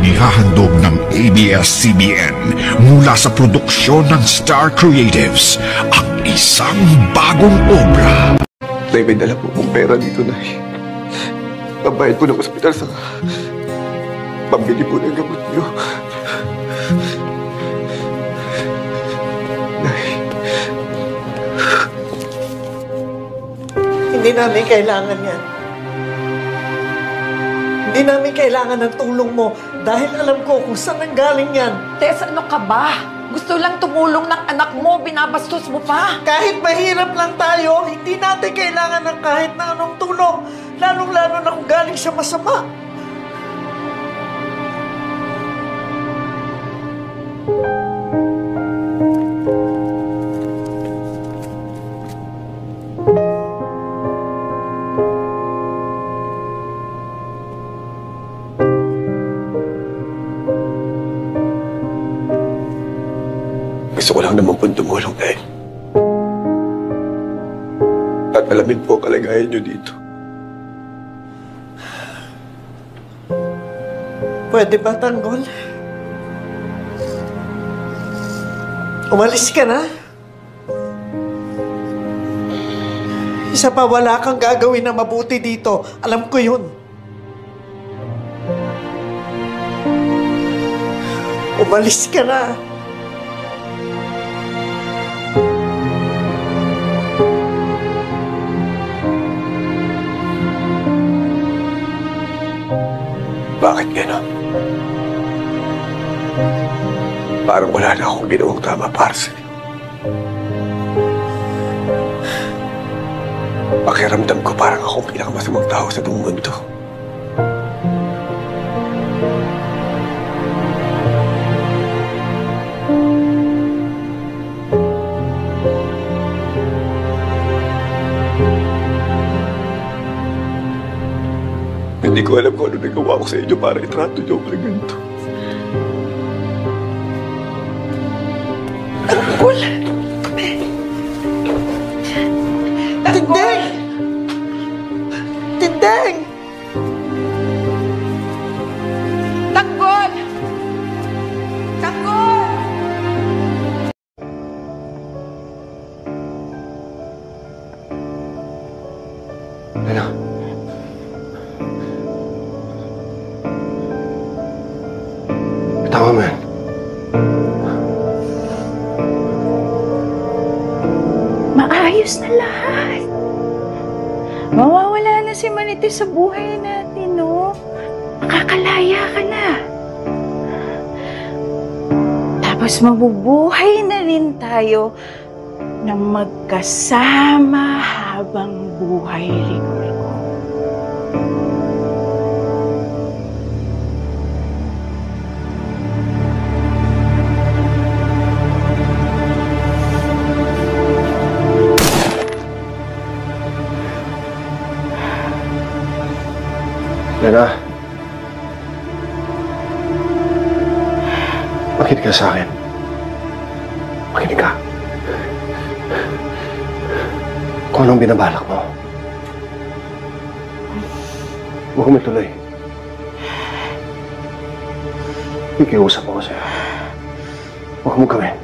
inihahandog ng ABS-CBN mula sa produksyon ng Star Creatives ang isang bagong obra. Nay, may dala po kong pera dito, Nay. Pambayad po ng ospital sa pambili po ng gamot niyo. Nay. Hindi namin kailangan yan. Hindi namin kailangan ng tulong mo dahil alam ko kung saan nanggaling yan. Tess, ano ka ba? Gusto lang tumulong ng anak mo, binabastos mo pa. Kahit mahirap lang tayo, hindi natin kailangan ng kahit na anong tulong. Lalong-lalo na kung galing sa masama. Gusto ko lang naman po tumulong, Nay. At alamin po ang kalagayan niyo dito. Pwede ba, Tanggol? Umalis ka na? Isa pa, wala kang gagawin na mabuti dito. Alam ko yun. Umalis ka na. Bakit gano'n? Parang wala na akong ginawang tama para sa'yo. Pakiramdam ko parang akong pinakamasamang tao sa buong mundo. Hindi ko alam kung ano nagawa ko sa inyo para itrato niyo ako ng ganito. Tanggol! Tindeng! Tindeng! Tanggol! Tanggol! Ano? Tawa mo yan. Maayos na lahat. Mawawala na si Manite sa buhay natin, no? Makakalaya ka na. Tapos mabubuhay na rin tayo na magkasama habang buhay, Rigor ko. Lena, makinig ka sa akin. Makinig ka. Kung anong binabalak mo, huwag mo ituloy. Ikiusap ako sa'yo. Huwag mo gawin.